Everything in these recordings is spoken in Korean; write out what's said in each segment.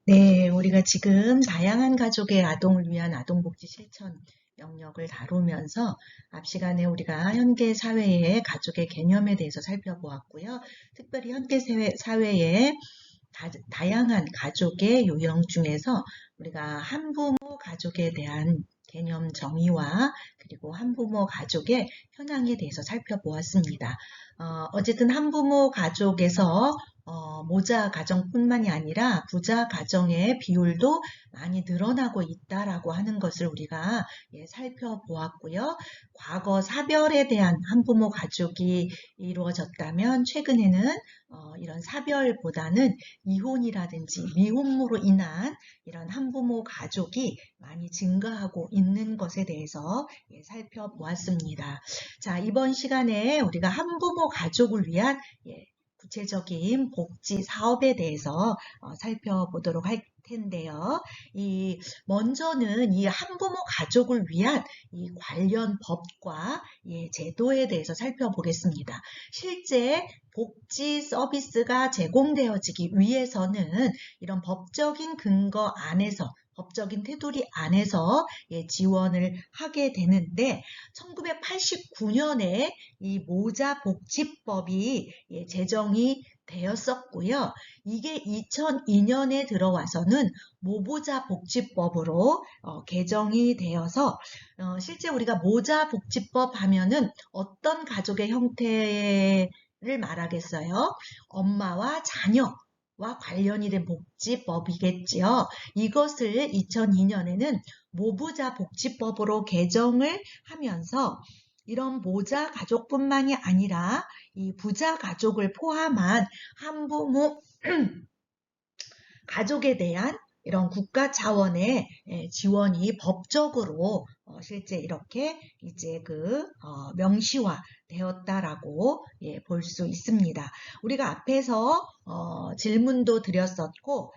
네, 우리가 지금 다양한 가족의 아동을 위한 아동복지 실천 영역을 다루면서 앞 시간에 우리가 현대 사회의 가족의 개념에 대해서 살펴보았고요. 특별히 현대 사회의 다양한 가족의 유형 중에서 우리가 한부모 가족에 대한 개념 정의와 그리고 한부모 가족의 현황에 대해서 살펴보았습니다. 어쨌든 한부모 가족에서 모자 가정뿐만이 아니라 부자 가정의 비율도 많이 늘어나고 있다라고 하는 것을 우리가 살펴보았고요. 과거 사별에 대한 한부모 가족이 이루어졌다면 최근에는 이런 사별보다는 이혼이라든지 미혼모로 인한 이런 한부모 가족이 많이 증가하고 있는 것에 대해서 살펴보았습니다. 자, 이번 시간에 우리가 한부모 가족을 위한 구체적인 복지 사업에 대해서 살펴보도록 할 텐데요. 먼저는 이 한부모 가족을 위한 이 관련 법과 제도에 대해서 살펴보겠습니다. 실제 복지 서비스가 제공되어지기 위해서는 이런 법적인 근거 안에서 법적인 테두리 안에서 지원을 하게 되는데 1989년에 이 모자복지법이 제정이 되었었고요. 이게 2002년에 들어와서는 모부자복지법으로 개정이 되어서 실제 우리가 모자복지법 하면은 어떤 가족의 형태를 말하겠어요? 엄마와 자녀와 관련이 된 복지법이겠지요. 이것을 2002년에는 모부자복지법으로 개정을 하면서 이런 모자 가족뿐만이 아니라 이 부자 가족을 포함한 한부모 가족에 대한 이런 국가 차원의 지원이 법적으로 실제 이렇게 이제 명시화 되었다라고 볼 수 있습니다. 우리가 앞에서 질문도 드렸었고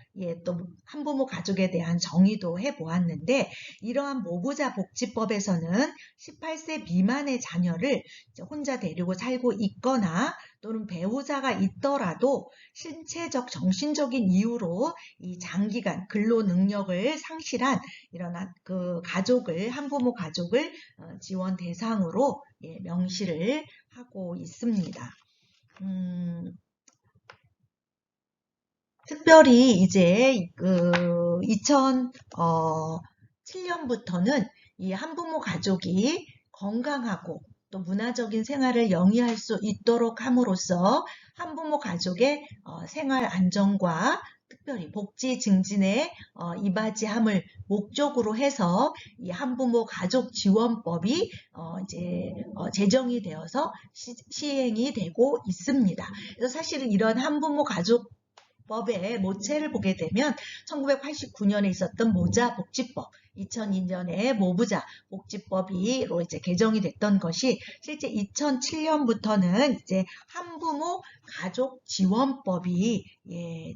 또 한부모 가족에 대한 정의도 해보았는데 이러한 모부자 복지법에서는 18세 미만의 자녀를 혼자 데리고 살고 있거나 또는 배우자가 있더라도 신체적, 정신적인 이유로 이 장기간 근로 능력을 상실한 이런 가족을, 한부모 가족을 지원 대상으로 명시를 하고 있습니다. 특별히 이제 2007년부터는 이 한부모 가족이 건강하고 또 문화적인 생활을 영위할 수 있도록 함으로써 한부모 가족의 생활 안정과 특별히 복지 증진에 이바지함을 목적으로 해서 이 한부모 가족 지원법이 이제 제정이 되어서 시행이 되고 있습니다. 그래서 사실은 이런 한부모 가족 법의 모체를 보게 되면 1989년에 있었던 모자복지법, 2002년에 모부자 복지법이로 이제 개정이 됐던 것이 실제 2007년부터는 이제 한부모 가족 지원법이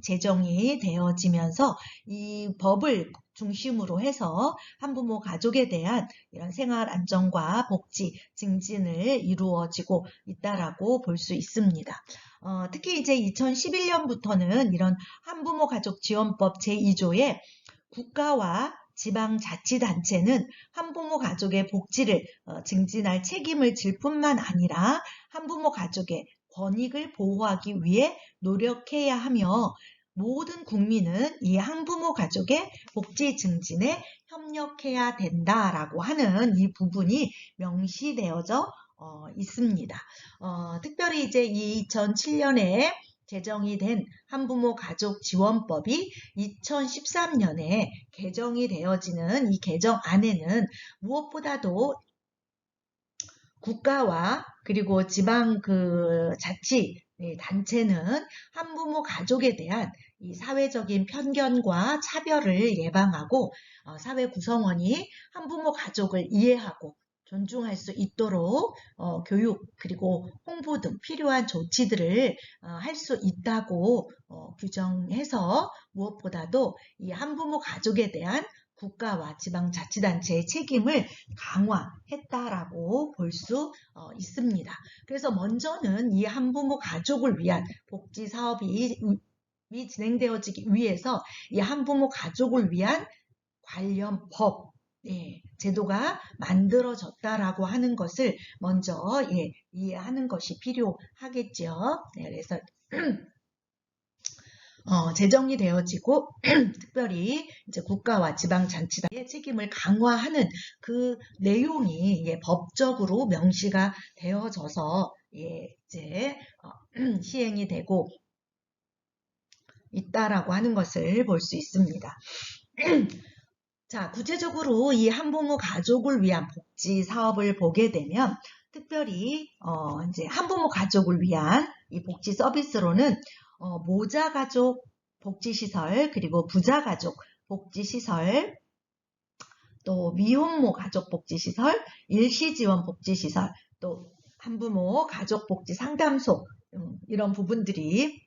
제정이 되어지면서 이 법을 중심으로 해서 한부모 가족에 대한 이런 생활 안정과 복지 증진을 이루어지고 있다라고 볼 수 있습니다. 특히 이제 2011년부터는 이런 한부모 가족 지원법 제2조에 국가와 지방자치단체는 한부모 가족의 복지를 증진할 책임을 질 뿐만 아니라 한부모 가족의 권익을 보호하기 위해 노력해야 하며 모든 국민은 이 한부모 가족의 복지 증진에 협력해야 된다라고 하는 이 부분이 명시되어져 있습니다. 특별히 이제 2007년에 제정이 된 한부모 가족 지원법이 2013년에 개정이 되어지는 이 개정안에는 무엇보다도 국가와 그리고 지방 자치 단체는 한부모 가족에 대한 이 사회적인 편견과 차별을 예방하고 사회 구성원이 한부모 가족을 이해하고 존중할 수 있도록 교육 그리고 홍보 등 필요한 조치들을 할 수 있다고 규정해서 무엇보다도 이 한부모 가족에 대한 국가와 지방자치단체의 책임을 강화했다라고 볼 수 있습니다. 그래서 먼저는 이 한부모 가족을 위한 복지 사업이 진행되어지기 위해서 이 한부모 가족을 위한 관련 법, 제도가 만들어졌다라고 하는 것을 먼저 이해하는 것이 필요하겠죠. 그래서 제정이 되어지고 특별히 이제 국가와 지방자치단체의 책임을 강화하는 그 내용이 법적으로 명시가 되어져서 이제 시행이 되고 있다라고 하는 것을 볼 수 있습니다. 자, 구체적으로 이 한부모 가족을 위한 복지 사업을 보게 되면 특별히 이제 한부모 가족을 위한 이 복지 서비스로는 모자 가족 복지시설, 그리고 부자 가족 복지시설, 또 미혼모 가족 복지시설, 일시지원 복지시설, 또 한부모 가족 복지 상담소 이런 부분들이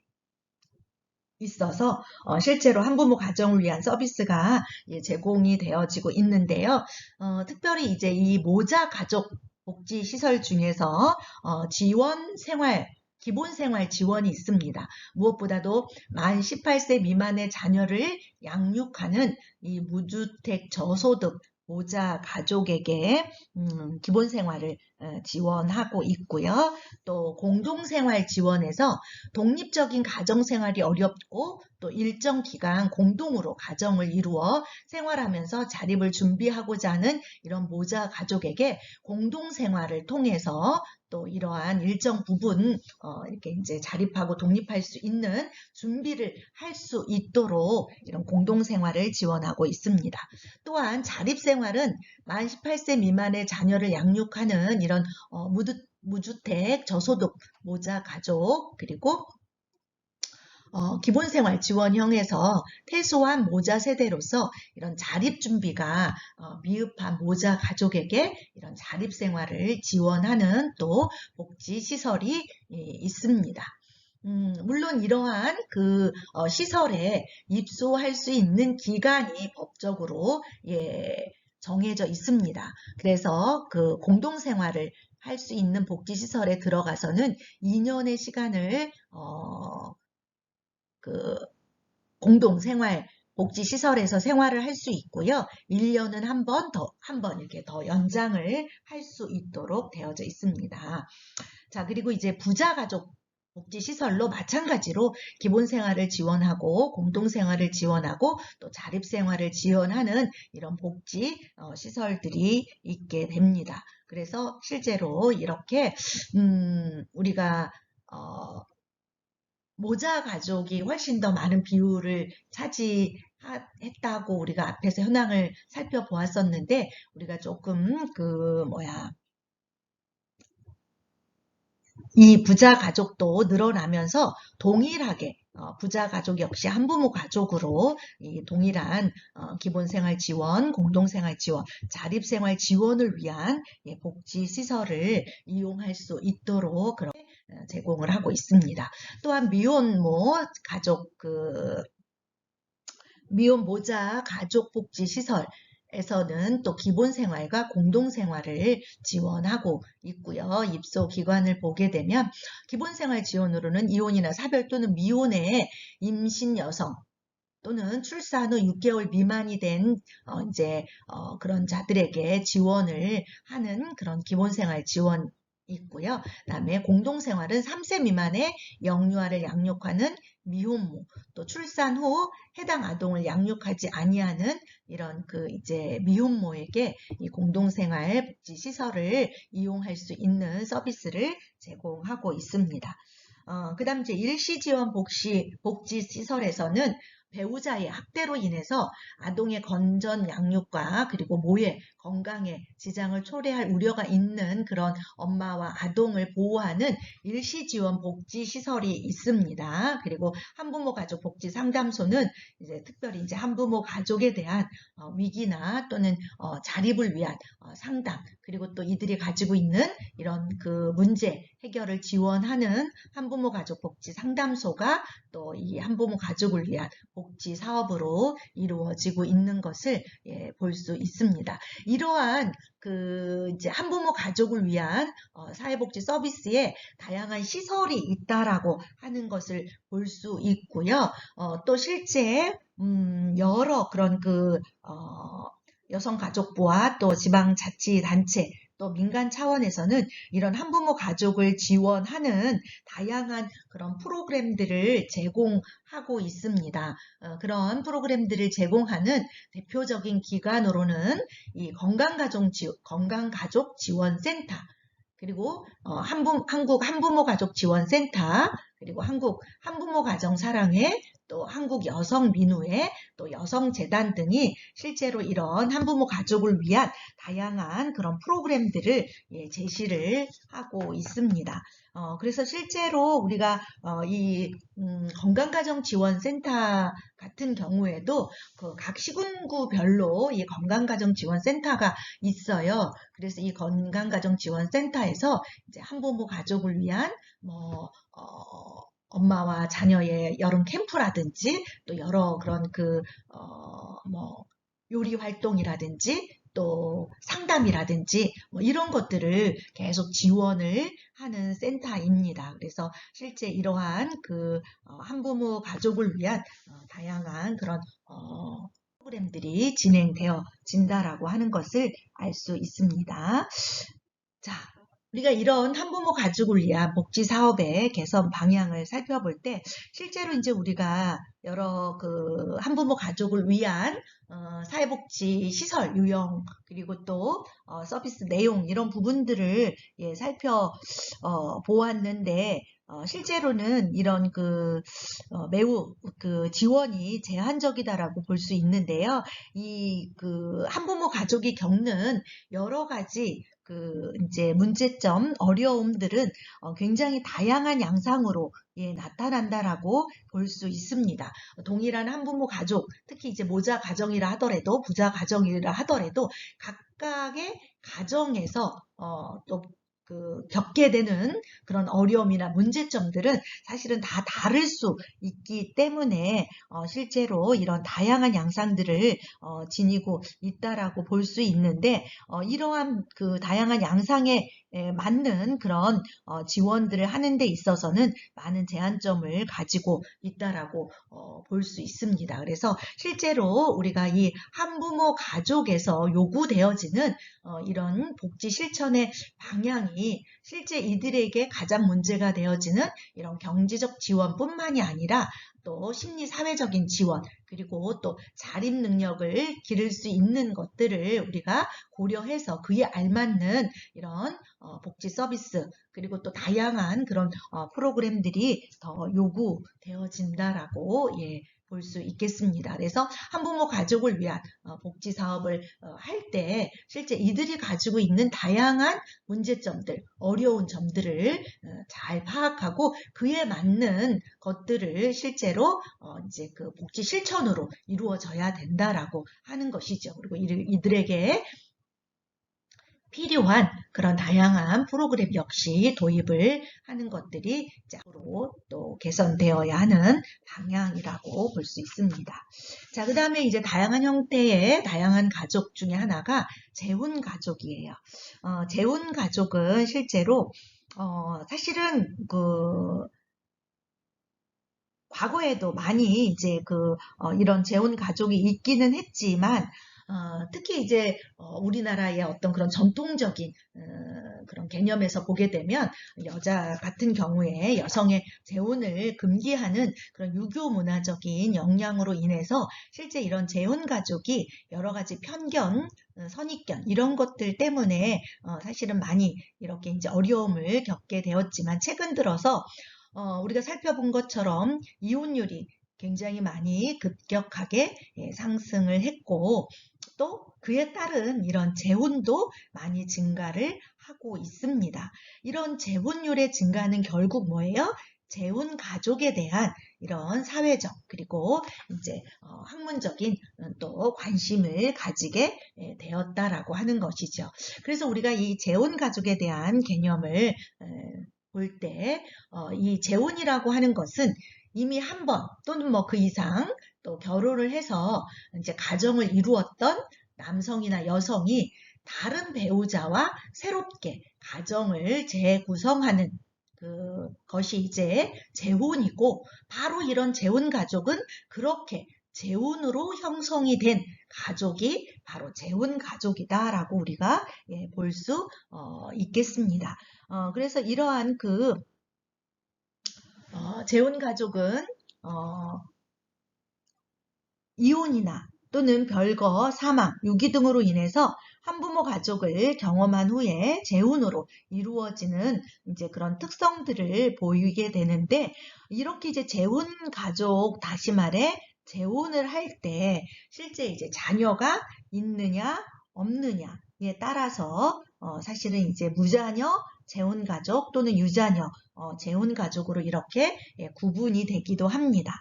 있어서 실제로 한부모 가정을 위한 서비스가 제공이 되어지고 있는데요. 특별히 이제 이 모자 가족 복지 시설 중에서 지원 생활 기본 생활 지원이 있습니다. 무엇보다도 만 18세 미만의 자녀를 양육하는 이 무주택 저소득 모자 가족에게 기본 생활을 지원하고 있고요. 또 공동생활 지원에서 독립적인 가정생활이 어렵고 또 일정 기간 공동으로 가정을 이루어 생활하면서 자립을 준비하고자 하는 이런 모자 가족에게 공동생활을 통해서 또 이러한 일정 부분 이렇게 이제 자립하고 독립할 수 있는 준비를 할 수 있도록 이런 공동생활을 지원하고 있습니다. 또한 자립생활은 만 18세 미만의 자녀를 양육하는 이런 무주택 저소득 모자 가족 그리고 기본생활 지원형에서 퇴소한 모자 세대로서 이런 자립준비가 미흡한 모자 가족에게 이런 자립생활을 지원하는 또 복지시설이 있습니다. 물론 이러한 그 시설에 입소할 수 있는 기간이 법적으로 정해져 있습니다. 그래서 그 공동생활을 할 수 있는 복지시설에 들어가서는 2년의 시간을 그 공동생활 복지시설에서 생활을 할 수 있고요. 1년은 한 번 이렇게 더 연장을 할 수 있도록 되어져 있습니다. 자, 그리고 이제 부자가족 복지시설로 마찬가지로 기본생활을 지원하고 공동생활을 지원하고 또 자립생활을 지원하는 이런 복지 시설들이 있게 됩니다. 그래서 실제로 이렇게 우리가 모자 가족이 훨씬 더 많은 비율을 차지했다고 우리가 앞에서 현황을 살펴보았었는데 우리가 조금 이 부자 가족도 늘어나면서 동일하게 부자 가족 역시 한부모 가족으로 이 동일한 기본생활 지원, 공동생활 지원, 자립생활 지원을 위한 복지시설을 이용할 수 있도록 그렇게 제공을 하고 있습니다. 또한 미혼모 가족 미혼모자 가족 복지시설 에서는 또 기본생활과 공동생활을 지원하고 있고요. 입소 기관을 보게 되면 기본생활 지원으로는 이혼이나 사별 또는 미혼의 임신 여성 또는 출산 후 6개월 미만이 된 그런 자들에게 지원을 하는 그런 기본생활 지원 있고요. 그다음에 공동생활은 3세 미만의 영유아를 양육하는 미혼모, 또 출산 후 해당 아동을 양육하지 아니하는 이런 이제 미혼모에게 이 공동생활 복지 시설을 이용할 수 있는 서비스를 제공하고 있습니다. 그다음 이제 일시지원 복지 시설에서는 배우자의 학대로 인해서 아동의 건전 양육과 그리고 모의, 건강에 지장을 초래할 우려가 있는 그런 엄마와 아동을 보호하는 일시지원 복지시설이 있습니다. 그리고 한부모 가족 복지 상담소는 이제 특별히 이제 한부모 가족에 대한 위기나 또는 자립을 위한 상담 그리고 또 이들이 가지고 있는 이런 그 문제 해결을 지원하는 한부모 가족 복지 상담소가 또 이 한부모 가족을 위한 복지 사업으로 이루어지고 있는 것을 볼 수 있습니다. 이러한 이제 한부모 가족을 위한 사회복지 서비스에 다양한 시설이 있다라고 하는 것을 볼 수 있고요. 또 실제 여러 그런 여성가족부와 또 지방자치단체 또 민간 차원에서는 이런 한부모 가족을 지원하는 다양한 그런 프로그램들을 제공하고 있습니다. 그런 프로그램들을 제공하는 대표적인 기관으로는 이 건강가족 지원센터, 그리고 한국 한부모 가족 지원센터, 그리고 한국 한부모 가정 사랑회, 또 한국 여성민우회, 또 여성재단 등이 실제로 이런 한부모 가족을 위한 다양한 그런 프로그램들을 제시를 하고 있습니다. 그래서 실제로 우리가 이 건강가정지원센터 같은 경우에도 각 시군구별로 이 건강가정지원센터가 있어요. 그래서 이 건강가정지원센터에서 이제 한부모 가족을 위한 엄마와 자녀의 여름 캠프라든지 또 여러 그런 요리 활동이라든지 또 상담이라든지 이런 것들을 계속 지원을 하는 센터입니다. 그래서 실제 이러한 한부모 가족을 위한 다양한 그런 프로그램들이 진행되어진다라고 하는 것을 알 수 있습니다. 자, 우리가 이런 한부모 가족을 위한 복지 사업의 개선 방향을 살펴볼 때 실제로 이제 우리가 여러 한부모 가족을 위한 사회복지 시설 유형 그리고 또 서비스 내용 이런 부분들을 살펴보았는데 실제로는 이런 매우 지원이 제한적이다라고 볼 수 있는데요. 이 한부모 가족이 겪는 여러 가지 이제 문제점, 어려움들은 굉장히 다양한 양상으로 나타난다라고 볼 수 있습니다. 동일한 한부모 가족, 특히 이제 모자 가정이라 하더라도, 부자 가정이라 하더라도 각각의 가정에서 또 겪게 되는 그런 어려움이나 문제점들은 사실은 다 다를 수 있기 때문에 실제로 이런 다양한 양상들을 지니고 있다라고 볼 수 있는데 이러한 다양한 양상에 맞는 그런 지원들을 하는 데 있어서는 많은 제한점을 가지고 있다라고 볼 수 있습니다. 그래서 실제로 우리가 이 한부모 가족에서 요구되어지는 이런 복지 실천의 방향이 실제 이들에게 가장 문제가 되어지는 이런 경제적 지원뿐만이 아니라 또 심리 사회적인 지원 그리고 또 자립 능력을 기를 수 있는 것들을 우리가 고려해서 그에 알맞는 이런 복지 서비스 그리고 또 다양한 그런 프로그램들이 더 요구되어진다라고 볼 수 있겠습니다. 그래서 한부모 가족을 위한 복지 사업을 할 때 실제 이들이 가지고 있는 다양한 문제점들, 어려운 점들을 잘 파악하고 그에 맞는 것들을 실제로 이제 복지 실천으로 이루어져야 된다라고 하는 것이죠. 그리고 이들에게 필요한 그런 다양한 프로그램 역시 도입을 하는 것들이 앞으로 또 개선되어야 하는 방향이라고 볼 수 있습니다. 자, 그 다음에 이제 다양한 형태의 다양한 가족 중에 하나가 재혼 가족이에요. 재혼 가족은 실제로 사실은 과거에도 많이 이제 이런 재혼 가족이 있기는 했지만 특히 이제 우리나라의 어떤 그런 전통적인 그런 개념에서 보게 되면 여자 같은 경우에 여성의 재혼을 금기하는 그런 유교 문화적인 영향으로 인해서 실제 이런 재혼 가족이 여러 가지 편견, 선입견 이런 것들 때문에 사실은 많이 이렇게 이제 어려움을 겪게 되었지만 최근 들어서 우리가 살펴본 것처럼 이혼율이 굉장히 많이 급격하게 상승을 했고 또 그에 따른 이런 재혼도 많이 증가를 하고 있습니다. 이런 재혼율의 증가는 결국 뭐예요? 재혼 가족에 대한 이런 사회적 그리고 이제 학문적인 또 관심을 가지게 되었다라고 하는 것이죠. 그래서 우리가 이 재혼 가족에 대한 개념을 볼 때 이 재혼이라고 하는 것은 이미 한 번 또는 그 이상 또 결혼을 해서 이제 가정을 이루었던 남성이나 여성이 다른 배우자와 새롭게 가정을 재구성하는 그것이 이제 재혼이고, 바로 이런 재혼 가족은 그렇게 재혼으로 형성이 된 가족이 바로 재혼 가족이다라고 우리가 볼 수 있겠습니다. 그래서 이러한 재혼 가족은 이혼이나 또는 별거, 사망, 유기 등으로 인해서 한부모 가족을 경험한 후에 재혼으로 이루어지는 이제 그런 특성들을 보이게 되는데, 이렇게 이제 재혼 가족, 다시 말해 재혼을 할 때 실제 이제 자녀가 있느냐 없느냐에 따라서 사실은 이제 무자녀 재혼 가족 또는 유자녀 재혼 가족으로 이렇게 구분이 되기도 합니다.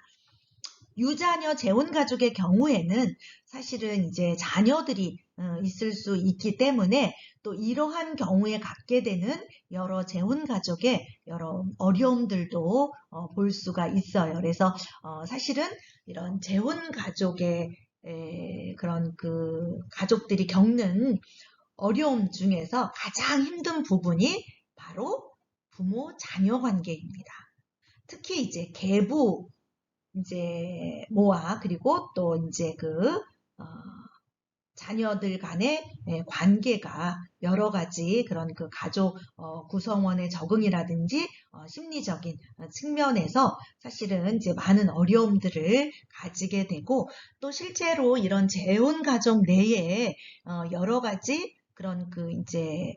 유자녀 재혼 가족의 경우에는 사실은 이제 자녀들이 있을 수 있기 때문에, 또 이러한 경우에 갖게 되는 여러 재혼 가족의 여러 어려움들도 볼 수가 있어요. 그래서 사실은 이런 재혼 가족의 그런 가족들이 겪는 어려움 중에서 가장 힘든 부분이 바로 부모 자녀 관계입니다. 특히 이제 계부 이제 모아, 그리고 또 이제 자녀들 간의 관계가 여러 가지 그런 가족 구성원의 적응이라든지 심리적인 측면에서 사실은 이제 많은 어려움들을 가지게 되고, 또 실제로 이런 재혼 가족 내에 여러 가지 그런 이제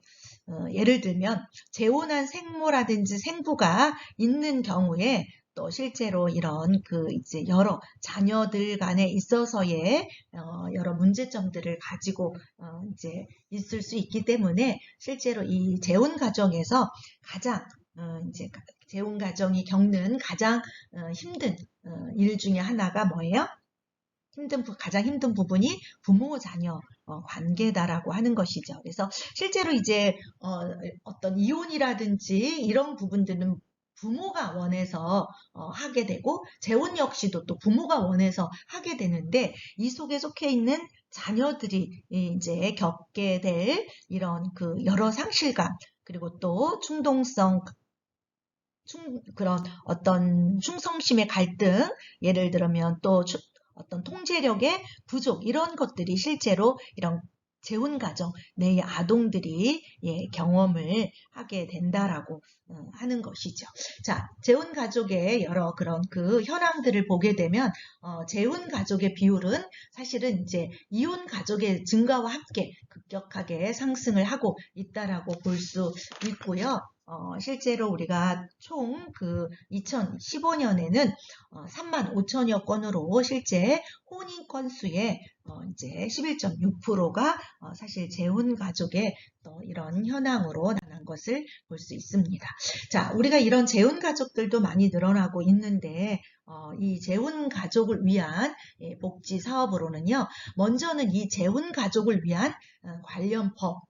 예를 들면 재혼한 생모라든지 생부가 있는 경우에 또 실제로 이런 이제 여러 자녀들 간에 있어서의 여러 문제점들을 가지고 이제 있을 수 있기 때문에, 실제로 이 재혼 가정에서 가장 이제 재혼 가정이 겪는 가장 힘든 일 중에 하나가 뭐예요? 가장 힘든 부분이 부모 자녀 관계다라고 하는 것이죠. 그래서 실제로 이제 어떤 이혼이라든지 이런 부분들은 부모가 원해서 하게 되고, 재혼 역시도 또 부모가 원해서 하게 되는데, 이 속에 속해 있는 자녀들이 이제 겪게 될 이런 여러 상실감, 그리고 또 충동성, 그런 어떤 충성심의 갈등, 예를 들면 또 어떤 통제력의 부족, 이런 것들이 실제로 이런 재혼 가정 내의 아동들이 경험을 하게 된다라고 하는 것이죠. 자, 재혼 가족의 여러 그런 현황들을 보게 되면 재혼 가족의 비율은 사실은 이제 이혼 가족의 증가와 함께 급격하게 상승을 하고 있다라고 볼 수 있고요. 실제로 우리가 총 2015년에는 3만 5천여 건으로 실제 혼인 건수의 이제 11.6%가 사실 재혼 가족의 또 이런 현황으로 나타난 것을 볼 수 있습니다. 자, 우리가 이런 재혼 가족들도 많이 늘어나고 있는데, 이 재혼 가족을 위한 복지 사업으로는요, 먼저는 이 재혼 가족을 위한 관련 법,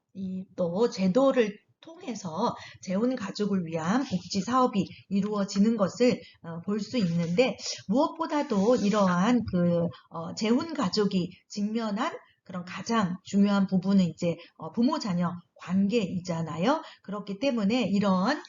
또 제도를 통해서 재혼 가족을 위한 복지 사업이 이루어지는 것을 볼 수 있는데, 무엇보다도 이러한 재혼 가족이 직면한 그런 가장 중요한 부분은 이제 부모 자녀 관계이잖아요. 그렇기 때문에 이러한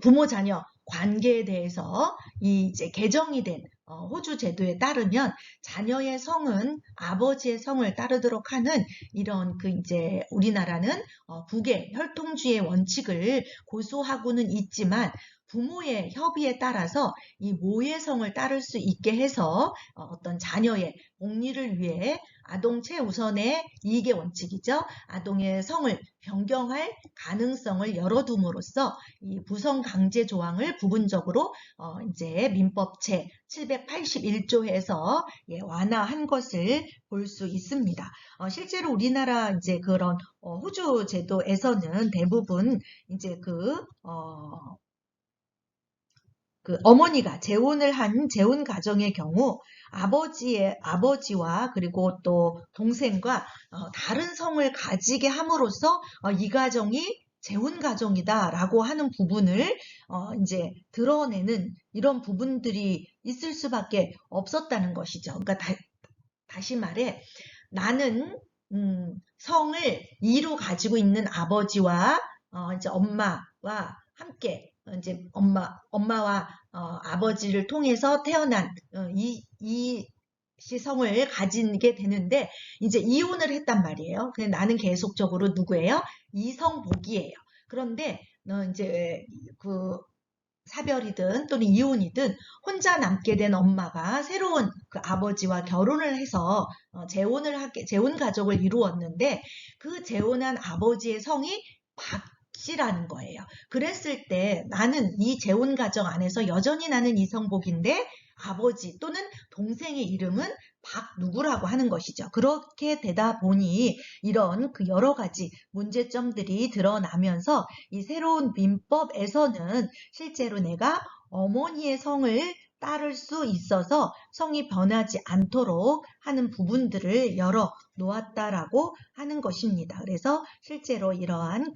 부모 자녀 관계에 대해서 이제 개정이 된 호주 제도에 따르면 자녀의 성은 아버지의 성을 따르도록 하는 이런 이제 우리나라는 국의 혈통주의 원칙을 고수하고는 있지만, 부모의 협의에 따라서 이 모의 성을 따를 수 있게 해서 어떤 자녀의 복리를 위해 아동 최우선의 이익의 원칙이죠. 아동의 성을 변경할 가능성을 열어둠으로써 이 부성 강제 조항을 부분적으로 이제 민법 제 781조에서 완화한 것을 볼 수 있습니다. 실제로 우리나라 이제 그런 호주 제도에서는 대부분 이제 어머니가 재혼을 한 재혼 가정의 경우 아버지와 그리고 또 동생과 다른 성을 가지게 함으로써 이 가정이 재혼 가정이다라고 하는 부분을 이제 드러내는 이런 부분들이 있을 수밖에 없었다는 것이죠. 그러니까 다시 말해 나는 성을 2로 가지고 있는 아버지와 이제 엄마와 함께 이제 엄마와 아버지를 통해서 태어난 이 성을 가지게 되는데 이제 이혼을 했단 말이에요. 근데 나는 계속적으로 누구예요? 이성복이에요. 그런데 이제 그 사별이든 또는 이혼이든 혼자 남게 된 엄마가 새로운 그 아버지와 결혼을 해서 재혼 가족을 이루었는데 그 재혼한 아버지의 성이 박씨라는 거예요. 그랬을 때 나는 이 재혼 가정 안에서 여전히 나는 이성복인데 아버지 또는 동생의 이름은 박누구라고 하는 것이죠. 그렇게 되다 보니 이런 그 여러 가지 문제점들이 드러나면서 이 새로운 민법에서는 실제로 내가 어머니의 성을 따를 수 있어서 성이 변하지 않도록 하는 부분들을 열어 놓았다라고 하는 것입니다. 그래서 실제로 이러한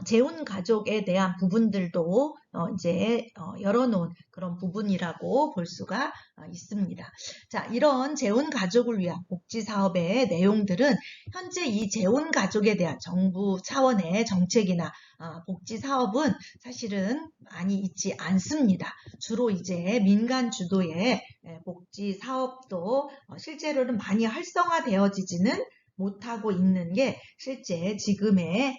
재혼 가족에 대한 부분들도 이제 열어놓은 그런 부분이라고 볼 수가 있습니다. 자, 이런 재혼 가족을 위한 복지 사업의 내용들은 현재 이 재혼 가족에 대한 정부 차원의 정책이나 복지 사업은 사실은 많이 있지 않습니다. 주로 이제 민간 주도의 복지 사업도 실제로는 많이 활성화되어지지는 못하고 있는 게 실제 지금의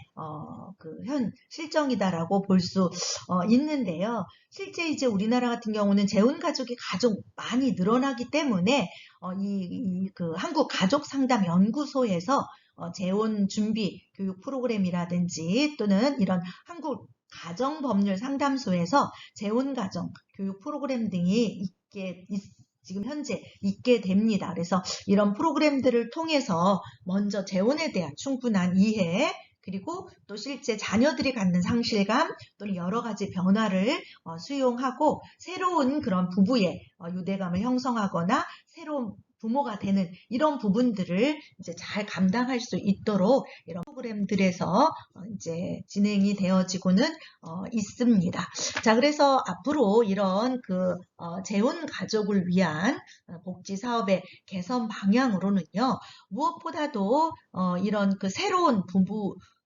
현 실정이다라고 볼 수 있는데요. 실제 이제 우리나라 같은 경우는 재혼 가족이 가족 많이 늘어나기 때문에 그 한국 가족 상담 연구소에서 재혼 준비 교육 프로그램이라든지 또는 이런 한국 가정법률 상담소에서 재혼 가정 교육 프로그램 등이 지금 현재 있게 됩니다. 그래서 이런 프로그램들을 통해서 먼저 재혼에 대한 충분한 이해 그리고 또 실제 자녀들이 갖는 상실감 또는 여러 가지 변화를 수용하고 새로운 그런 부부의 유대감을 형성하거나 새로운 부모가 되는 이런 부분들을 이제 잘 감당할 수 있도록 이런 프로그램들에서 이제 진행이 되어지고는 있습니다. 자, 그래서 앞으로 이런 재혼 가족을 위한 복지 사업의 개선 방향으로는요, 무엇보다도 이런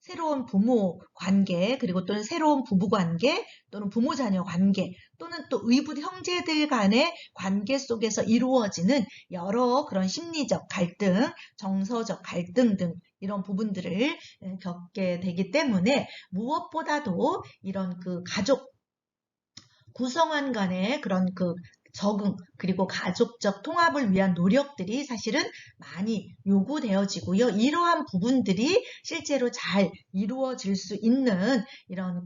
새로운 부모 관계, 그리고 또는 새로운 부부 관계, 또는 부모 자녀 관계, 또는 또 의붓 형제들 간의 관계 속에서 이루어지는 여러 그런 심리적 갈등, 정서적 갈등 등 이런 부분들을 겪게 되기 때문에 무엇보다도 이런 가족 구성원 간의 그런 적응 그리고 가족적 통합을 위한 노력들이 사실은 많이 요구되어지고요. 이러한 부분들이 실제로 잘 이루어질 수 있는 이런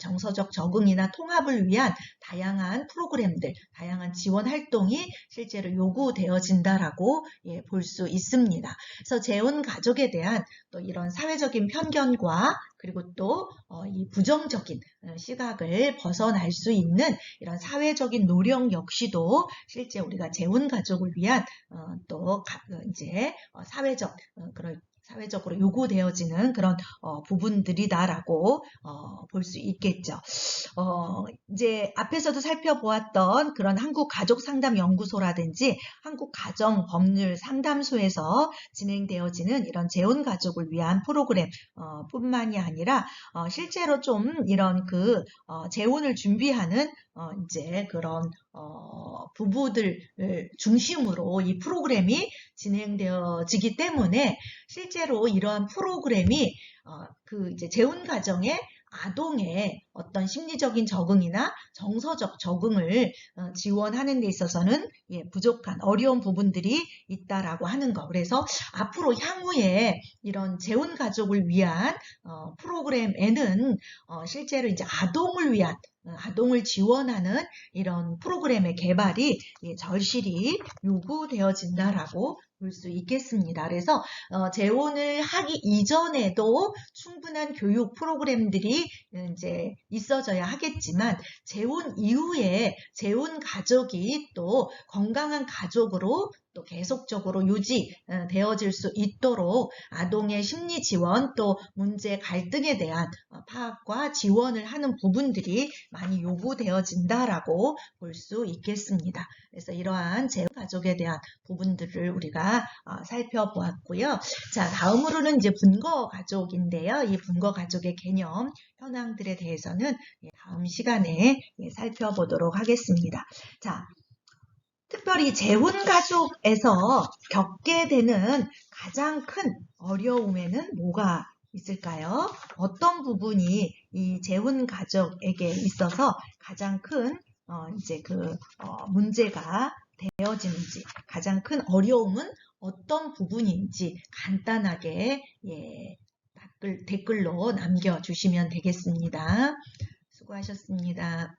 정서적 적응이나 통합을 위한 다양한 프로그램들, 다양한 지원 활동이 실제로 요구되어진다라고 볼 수 있습니다. 그래서 재혼 가족에 대한 또 이런 사회적인 편견과 그리고 또 이 부정적인 시각을 벗어날 수 있는 이런 사회적인 노력 역시도 실제 우리가 재혼 가족을 위한 또 이제 사회적으로 요구되어지는 그런 부분들이다라고 볼 수 있겠죠. 이제 앞에서도 살펴보았던 그런 한국가족상담연구소라든지 한국가정법률상담소에서 진행되어지는 이런 재혼 가족을 위한 프로그램 뿐만이 아니라 실제로 좀 이런 재혼을 준비하는 이제 그런 부부들 중심으로 이 프로그램이 진행되어지기 때문에 실제로 이러한 프로그램이 이제 재혼 가정의 아동의 어떤 심리적인 적응이나 정서적 적응을 지원하는 데 있어서는 부족한 어려운 부분들이 있다라고 하는 거. 그래서 앞으로 향후에 이런 재혼 가족을 위한 프로그램에는 실제로 이제 아동을 지원하는 이런 프로그램의 개발이 절실히 요구되어진다라고 볼 수 있겠습니다. 그래서 재혼을 하기 이전에도 충분한 교육 프로그램들이 이제 있어져야 하겠지만 재혼 이후에 재혼 가족이 또 건강한 가족으로 또 계속적으로 유지되어질 수 있도록 아동의 심리 지원 또 문제 갈등에 대한 파악과 지원을 하는 부분들이 많이 요구되어진다라고 볼 수 있겠습니다. 그래서 이러한 재가족에 대한 부분들을 우리가 살펴보았고요. 자, 다음으로는 이제 분거 가족인데요. 이 분거 가족의 개념, 현황들에 대해서는 다음 시간에 살펴보도록 하겠습니다. 자, 특별히 재혼 가족에서 겪게 되는 가장 큰 어려움에는 뭐가 있을까요? 어떤 부분이 이 재혼 가족에게 있어서 가장 큰 문제가 되어지는지, 가장 큰 어려움은 어떤 부분인지 간단하게 댓글로 남겨주시면 되겠습니다. 수고하셨습니다.